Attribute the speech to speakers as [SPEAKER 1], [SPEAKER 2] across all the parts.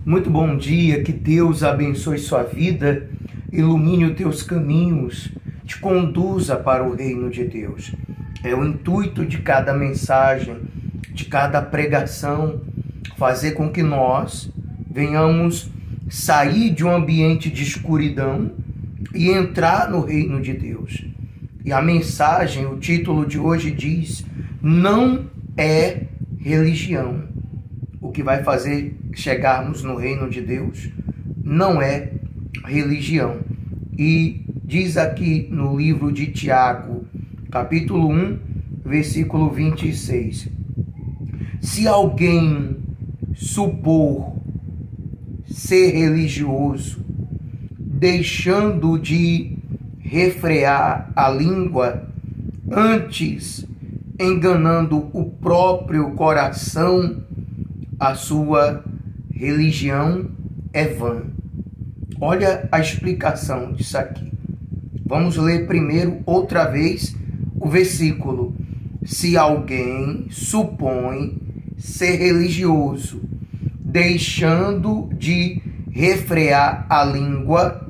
[SPEAKER 1] Muito bom dia, que Deus abençoe sua vida, ilumine os teus caminhos, te conduza para o reino de Deus. É o intuito de cada mensagem, de cada pregação, fazer com que nós venhamos sair de um ambiente de escuridão e entrar no reino de Deus. E a mensagem, o título de hoje diz: não é religião. O que vai fazer chegarmos no reino de Deus não é religião. E diz aqui no livro de Tiago, capítulo 1, versículo 26. Se alguém supor ser religioso, deixando de refrear a língua, antes enganando o próprio coração, a sua religião é vã. Olha a explicação disso aqui. Vamos ler primeiro outra vez o versículo. Se alguém supõe ser religioso, deixando de refrear a língua,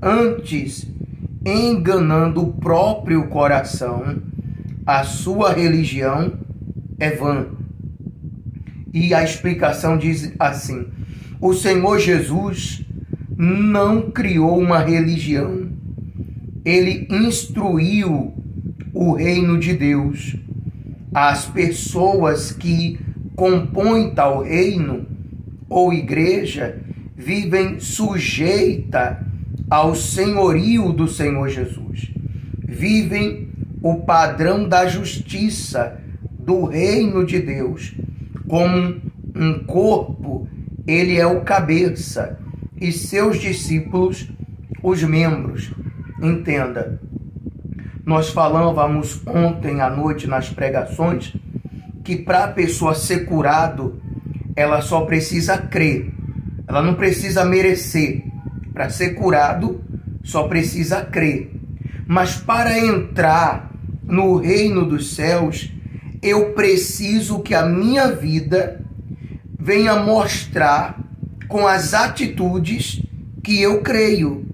[SPEAKER 1] antes enganando o próprio coração, a sua religião é vã. E a explicação diz assim: o Senhor Jesus não criou uma religião. Ele instruiu o reino de Deus. As pessoas que compõem tal reino ou igreja vivem sujeita ao senhorio do Senhor Jesus. Vivem o padrão da justiça do reino de Deus. Como um corpo, ele é o cabeça e seus discípulos os membros. Entenda, nós falávamos ontem à noite nas pregações que para a pessoa ser curado, ela só precisa crer, ela não precisa merecer. Para ser curado, só precisa crer. Mas para entrar no reino dos céus, eu preciso que a minha vida venha mostrar com as atitudes que eu creio.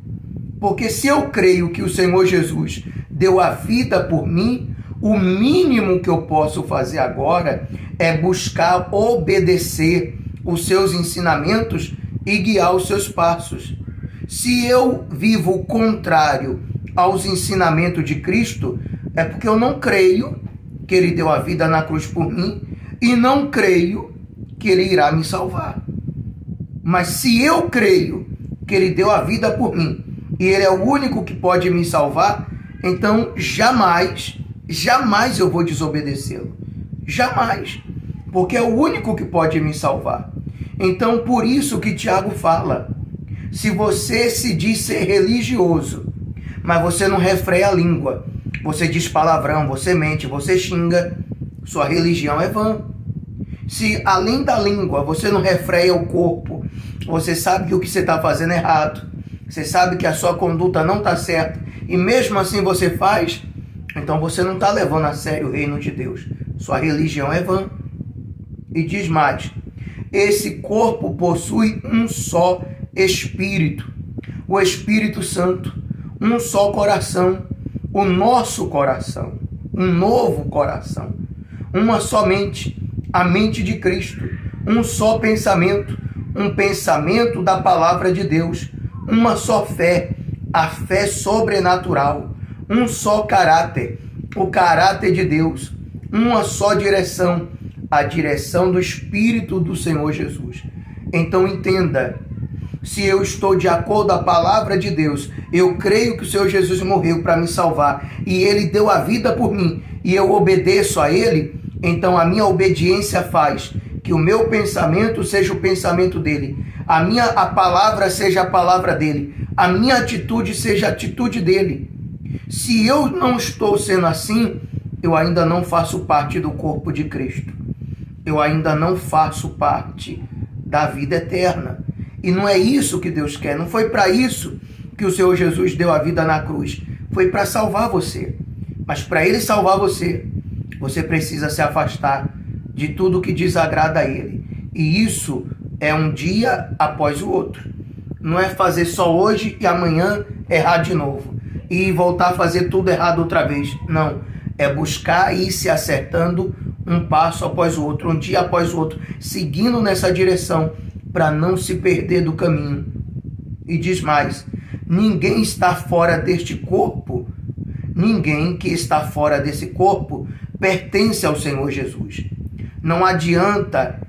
[SPEAKER 1] Porque se eu creio que o Senhor Jesus deu a vida por mim, o mínimo que eu posso fazer agora é buscar obedecer os seus ensinamentos e guiar os seus passos. Se eu vivo o contrário aos ensinamentos de Cristo, é porque eu não creio que Ele deu a vida na cruz por mim e não creio que Ele irá me salvar. Mas se eu creio que Ele deu a vida por mim e Ele é o único que pode me salvar, então jamais eu vou desobedecê-lo. Jamais. Porque é o único que pode me salvar. Então, por isso que Tiago fala: se você se diz ser religioso, mas você não refreia a língua, você diz palavrão, você mente, você xinga, sua religião é vã. Se além da língua você não refreia o corpo, você sabe que o que você está fazendo é errado, você sabe que a sua conduta não está certa, e mesmo assim você faz, então você não está levando a sério o reino de Deus. Sua religião é vã. E diz mais: esse corpo possui um só Espírito, o Espírito Santo, um só coração, o nosso coração, um novo coração, uma só mente, a mente de Cristo, um só pensamento, um pensamento da palavra de Deus, uma só fé, a fé sobrenatural, um só caráter, o caráter de Deus, uma só direção, a direção do Espírito do Senhor Jesus. Então entenda, se eu estou de acordo com a palavra de Deus, eu creio que o Senhor Jesus morreu para me salvar e Ele deu a vida por mim e eu obedeço a Ele, então a minha obediência faz que o meu pensamento seja o pensamento dEle, a palavra seja a palavra dEle, a minha atitude seja a atitude dEle. Se eu não estou sendo assim, eu ainda não faço parte do corpo de Cristo. Eu ainda não faço parte da vida eterna. E não é isso que Deus quer. Não foi para isso que o Senhor Jesus deu a vida na cruz. Foi para salvar você. Mas para Ele salvar você, você precisa se afastar de tudo que desagrada a Ele. E isso É um dia após o outro. Não é fazer só hoje e amanhã errar de novo. E voltar a fazer tudo errado outra vez. Não. É buscar ir se acertando um passo após o outro, um dia após o outro, seguindo nessa direção para não se perder do caminho. E diz mais, ninguém está fora deste corpo, ninguém que está fora desse corpo pertence ao Senhor Jesus. Não adianta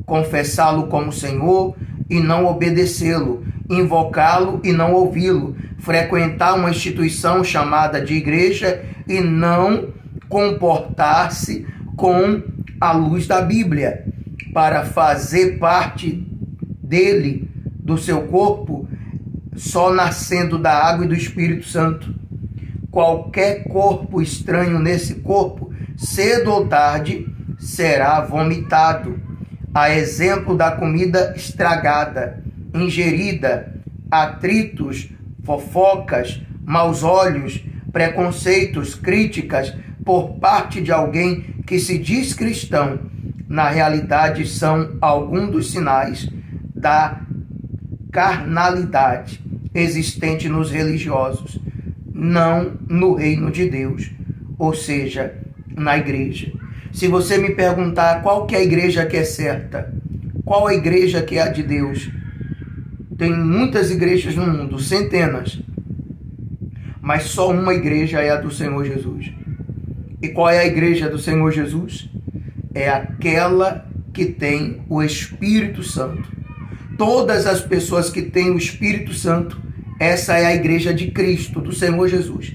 [SPEAKER 1] confessá-lo como Senhor e não obedecê-lo, invocá-lo e não ouvi-lo, frequentar uma instituição chamada de igreja e não comportar-se com a luz da Bíblia. Para fazer parte dele, do seu corpo, só nascendo da água e do Espírito Santo. Qualquer corpo estranho nesse corpo, cedo ou tarde, será vomitado. A exemplo da comida estragada, ingerida, atritos, fofocas, maus olhos, preconceitos, críticas por parte de alguém que se diz cristão, na realidade são alguns dos sinais da carnalidade existente nos religiosos, não no reino de Deus, ou seja, na igreja. Se você me perguntar qual que é a igreja que é certa, qual a igreja que é a de Deus, tem muitas igrejas no mundo, centenas, mas só uma igreja é a do Senhor Jesus. E qual é a igreja do Senhor Jesus? É aquela que tem o Espírito Santo. Todas as pessoas que têm o Espírito Santo, essa é a igreja de Cristo, do Senhor Jesus.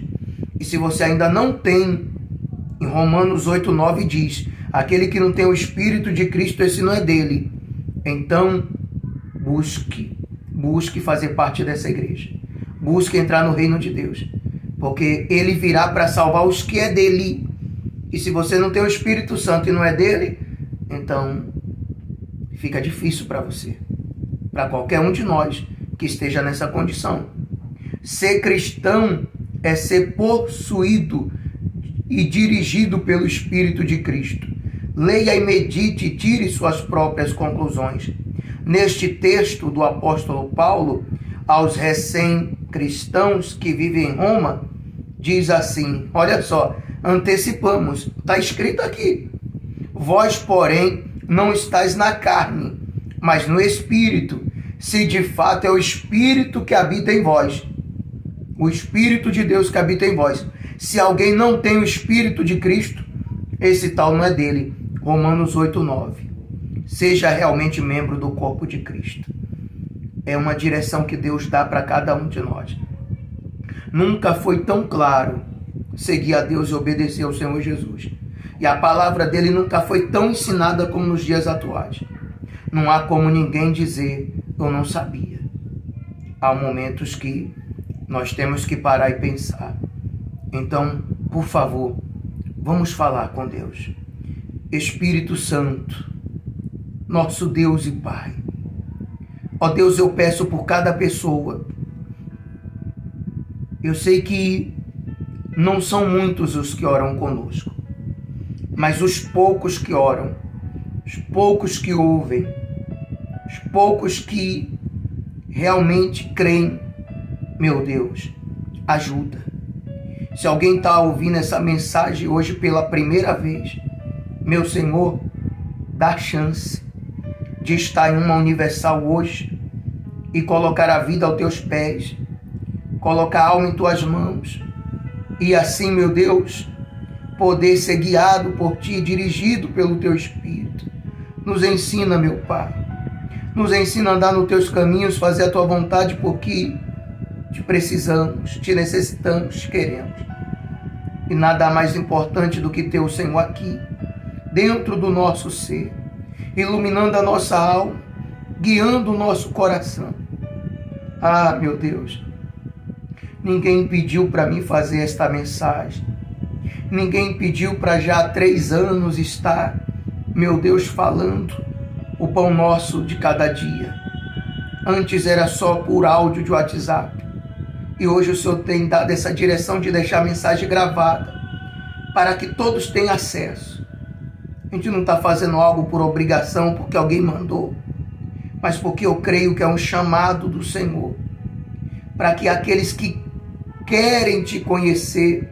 [SPEAKER 1] E se você ainda não tem, em Romanos 8:9 diz, aquele que não tem o Espírito de Cristo, esse não é dele. Então, busque fazer parte dessa igreja. Busque entrar no reino de Deus. Porque ele virá para salvar os que é dele. E se você não tem o Espírito Santo e não é dele, então fica difícil para você. Para qualquer um de nós que esteja nessa condição. Ser cristão é ser possuído e dirigido pelo Espírito de Cristo. Leia e medite e tire suas próprias conclusões. Neste texto do apóstolo Paulo, aos recém-cristãos que vivem em Roma, diz assim, olha só, antecipamos, está escrito aqui. Vós, porém, não estáis na carne, mas no Espírito, se de fato é o Espírito que habita em vós. O Espírito de Deus que habita em vós. Se alguém não tem o Espírito de Cristo, esse tal não é dele. Romanos 8:9. Seja realmente membro do corpo de Cristo. É uma direção que Deus dá para cada um de nós. Nunca foi tão claro seguir a Deus e obedecer ao Senhor Jesus. E a palavra dele nunca foi tão ensinada como nos dias atuais. Não há como ninguém dizer, eu não sabia. Há momentos que nós temos que parar e pensar. Então, por favor, vamos falar com Deus. Espírito Santo, nosso Deus e Pai. Ó Deus, eu peço por cada pessoa. Eu sei que não são muitos os que oram conosco, mas os poucos que oram, os poucos que ouvem, os poucos que realmente creem, meu Deus, ajuda. Se alguém está ouvindo essa mensagem hoje pela primeira vez, meu Senhor, dá chance de estar em uma universal hoje e colocar a vida aos teus pés, colocar a alma em tuas mãos e assim, meu Deus, poder ser guiado por ti, dirigido pelo teu Espírito. Nos ensina, meu Pai, nos ensina a andar nos teus caminhos, fazer a tua vontade, porque te precisamos, te necessitamos, te queremos. E nada mais importante do que ter o Senhor aqui, dentro do nosso ser, iluminando a nossa alma, guiando o nosso coração. Ah, meu Deus, ninguém pediu para mim fazer esta mensagem. Ninguém pediu para já há 3 anos estar, meu Deus, falando o pão nosso de cada dia. Antes era só por áudio de WhatsApp. E hoje o Senhor tem dado essa direção de deixar a mensagem gravada para que todos tenham acesso. A gente não está fazendo algo por obrigação, porque alguém mandou, mas porque eu creio que é um chamado do Senhor, para que aqueles que querem te conhecer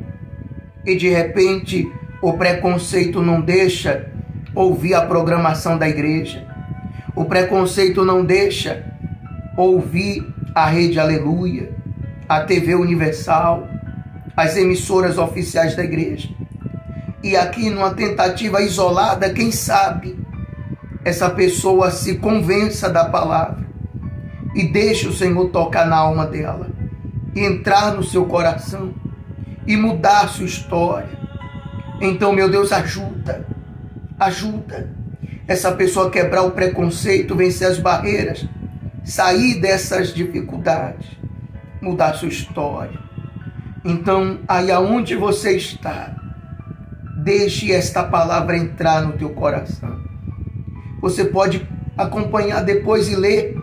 [SPEAKER 1] e de repente o preconceito não deixa ouvir a programação da igreja, o preconceito não deixa ouvir a Rede Aleluia, a TV Universal, as emissoras oficiais da igreja. E aqui, numa tentativa isolada, quem sabe essa pessoa se convença da palavra e deixe o Senhor tocar na alma dela e entrar no seu coração e mudar sua história. Então, meu Deus, ajuda essa pessoa a quebrar o preconceito, vencer as barreiras, sair dessas dificuldades, mudar sua história. Então, aí aonde você está, deixe esta palavra entrar no teu coração. Você pode acompanhar depois e ler.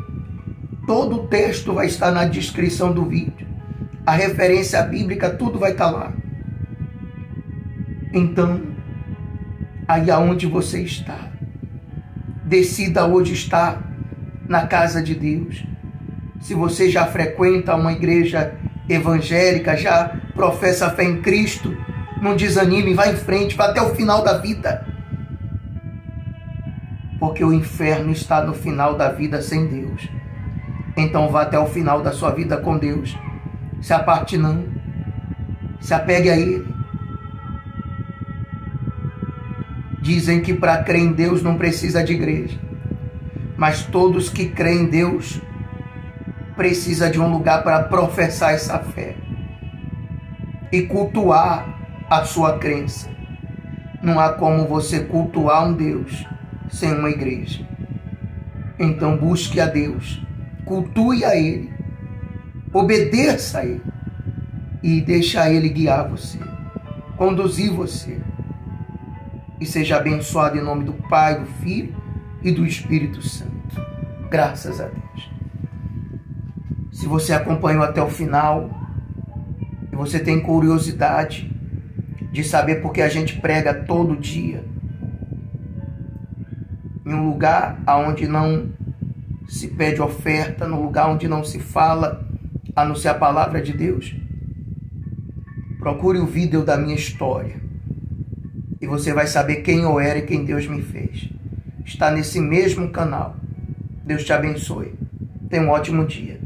[SPEAKER 1] Todo o texto vai estar na descrição do vídeo. A referência bíblica, tudo vai estar lá. Então, aí aonde você está, decida hoje estar na casa de Deus. Se você já frequenta uma igreja evangélica, já professa a fé em Cristo, não desanime, vá em frente, vá até o final da vida. Porque o inferno está no final da vida sem Deus. Então vá até o final da sua vida com Deus. Se aparte não. Se apegue a Ele. Dizem que para crer em Deus não precisa de igreja. Mas todos que creem em Deus precisam de um lugar para professar essa fé e cultuar a sua crença. Não há como você cultuar um Deus sem uma igreja. Então busque a Deus, cultue a Ele, obedeça a Ele e deixa Ele guiar você, conduzir você. E seja abençoado em nome do Pai, do Filho e do Espírito Santo. Graças a Deus. Se você acompanhou até o final e você tem curiosidade de saber por que a gente prega todo dia em um lugar onde não se pede oferta, no lugar onde não se fala a não ser a palavra de Deus, procure o vídeo da minha história e você vai saber quem eu era e quem Deus me fez. Está nesse mesmo canal. Deus te abençoe. Tenha um ótimo dia.